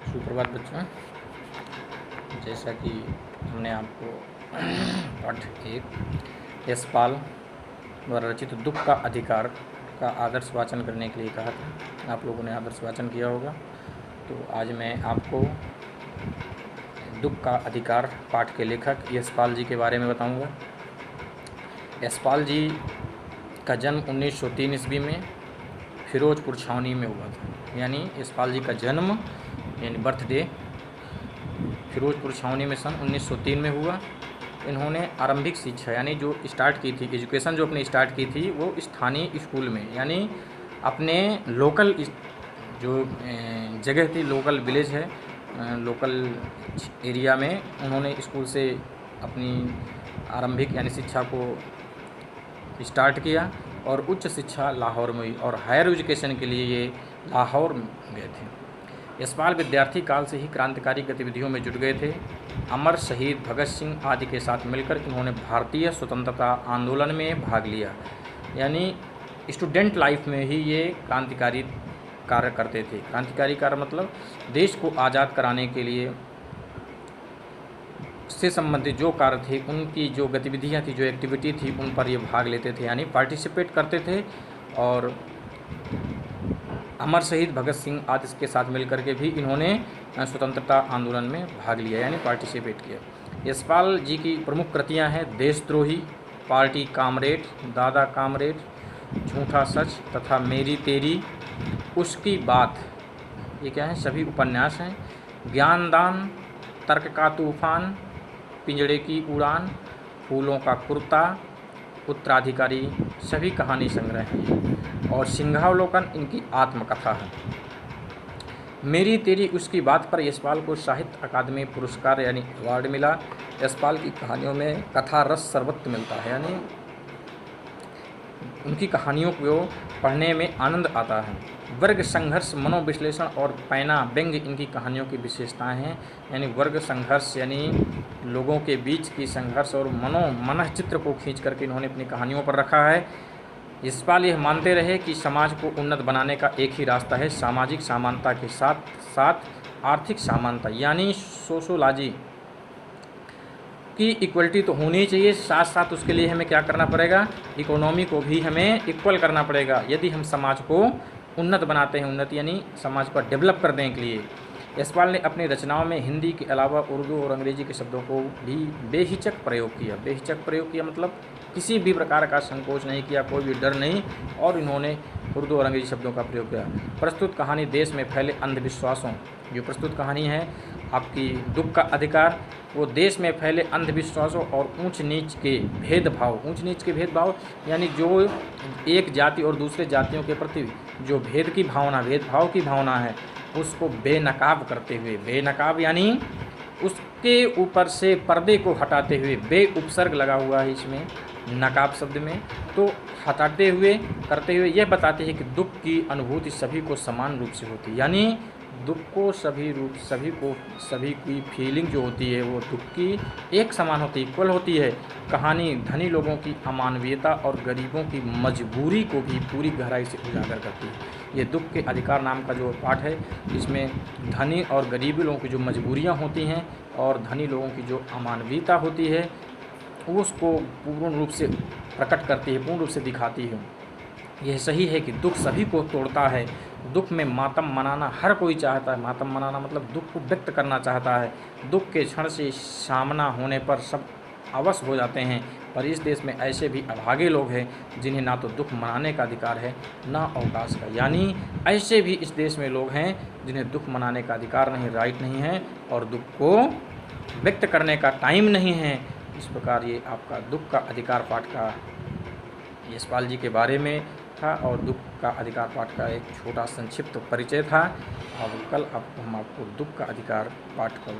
सुप्रभात बच्चों। जैसा कि हमने आपको पाठ 1 यशपाल द्वारा रचित दुख का अधिकार का आदर्श वाचन करने के लिए कहा था, आप लोगों ने आदर्श वाचन किया होगा। तो आज मैं आपको दुख का अधिकार पाठ के लेखक यशपाल जी के बारे में बताऊंगा। यशपाल जी का जन्म 1903 ईस्वी में फिरोजपुर छावनी में हुआ था। यानी यशपाल जी का जन्म यानी बर्थडे फिरोजपुर छावनी में सन 1903 में हुआ। इन्होंने आरंभिक शिक्षा यानी जो स्टार्ट की थी, एजुकेशन जो अपनी स्टार्ट की थी वो स्थानीय स्कूल में, यानी अपने लोकल जो जगह थी, लोकल विलेज है, लोकल एरिया में उन्होंने स्कूल से अपनी आरंभिक यानी शिक्षा को स्टार्ट किया और उच्च शिक्षा लाहौर में हुई और हायर एजुकेशन के लिए ये लाहौर गए थे। यशपाल विद्यार्थी काल से ही क्रांतिकारी गतिविधियों में जुट गए थे। अमर शहीद भगत सिंह आदि के साथ मिलकर इन्होंने भारतीय स्वतंत्रता आंदोलन में भाग लिया। यानी स्टूडेंट लाइफ में ही ये क्रांतिकारी कार्य करते थे। क्रांतिकारी कार्य मतलब देश को आज़ाद कराने के लिए से संबंधित जो कार्य थे, उनकी जो गतिविधियाँ थी, जो एक्टिविटी थी, उन पर ये भाग लेते थे, यानी पार्टिसिपेट करते थे। और अमर शहीद भगत सिंह आदि के साथ मिलकर के भी इन्होंने स्वतंत्रता आंदोलन में भाग लिया, यानी पार्टिसिपेट किया। यशपाल जी की प्रमुख कृतियां हैं देशद्रोही, पार्टी कामरेड, दादा कामरेड, झूठा सच तथा मेरी तेरी, उसकी बात, ये क्या है, सभी उपन्यास हैं। ज्ञानदान, तर्क का तूफान, पिंजड़े की उड़ान, फूलों का कुर्ता, उत्तराधिकारी, सभी कहानी संग्रह हैं। और सिंहावलोकन इनकी आत्मकथा है। मेरी तेरी उसकी बात पर यशपाल को साहित्य अकादमी पुरस्कार यानी अवार्ड मिला। यशपाल की कहानियों में कथा रस सर्वत्र मिलता है, यानी उनकी कहानियों को पढ़ने में आनंद आता है। वर्ग संघर्ष, मनोविश्लेषण और पैना व्यंग्य इनकी कहानियों की विशेषताएं हैं। यानी वर्ग संघर्ष यानी लोगों के बीच की संघर्ष और मनः चित्र को खींच करके इन्होंने अपनी कहानियों पर रखा है। यशपाल यह मानते रहे कि समाज को उन्नत बनाने का एक ही रास्ता है, सामाजिक समानता के साथ साथ आर्थिक समानता, यानी सोशोलॉजी की इक्वलिटी तो होनी चाहिए, साथ साथ उसके लिए हमें क्या करना पड़ेगा, इकोनॉमी को भी हमें इक्वल करना पड़ेगा यदि हम समाज को उन्नत बनाते हैं। उन्नति यानी समाज को डेवलप करने के लिए। यशपाल ने अपनी रचनाओं में हिंदी के अलावा उर्दू और अंग्रेजी के शब्दों को भी बेहिचक प्रयोग किया। बेहिचक प्रयोग किया मतलब किसी भी प्रकार का संकोच नहीं किया, कोई भी डर नहीं, और इन्होंने उर्दू और अंग्रेजी शब्दों का प्रयोग किया। प्रस्तुत कहानी देश में फैले अंधविश्वासों, जो प्रस्तुत कहानी है आपकी दुख का अधिकार, वो देश में फैले अंधविश्वासों और ऊंच नीच के भेदभाव यानी जो एक जाति और दूसरे जातियों के प्रति जो भेदभाव की भावना है उसको बेनकाब करते हुए, बेनकाब यानी उसके ऊपर से पर्दे को हटाते हुए, बे उपसर्ग लगा हुआ है इसमें नकाब शब्द में, तो हटाते हुए करते हुए यह बताते हैं कि दुख की अनुभूति सभी को समान रूप से होती है। यानी दुख को सभी की फीलिंग जो होती है वो दुख की एक समान होती है, इक्वल होती है। कहानी धनी लोगों की अमानवीयता और गरीबों की मजबूरी को भी पूरी गहराई से उजागर करती है। ये दुख के अधिकार नाम का जो पाठ है, इसमें धनी और गरीबी लोगों की जो मजबूरियाँ होती हैं और धनी लोगों की जो अमानवीयता होती है उसको पूर्ण रूप से प्रकट करती है, पूर्ण रूप से दिखाती है। यह सही है कि दुख सभी को तोड़ता है। दुख में मातम मनाना हर कोई चाहता है। मातम मनाना मतलब दुख को व्यक्त करना चाहता है। दुख के क्षण से सामना होने पर सब अवश्य हो जाते हैं, पर इस देश में ऐसे भी अभागे लोग हैं जिन्हें ना तो दुख मनाने का अधिकार है ना अवकाश का। यानी ऐसे भी इस देश में लोग हैं जिन्हें दुख मनाने का अधिकार नहीं, राइट नहीं है, और दुख को व्यक्त करने का टाइम नहीं है। इस प्रकार ये आपका दुख का अधिकार पाठ का यशपाल जी के बारे में था और दुख का अधिकार पाठ का एक छोटा संक्षिप्त परिचय था। अब कल हम आपको दुख का अधिकार पाठ का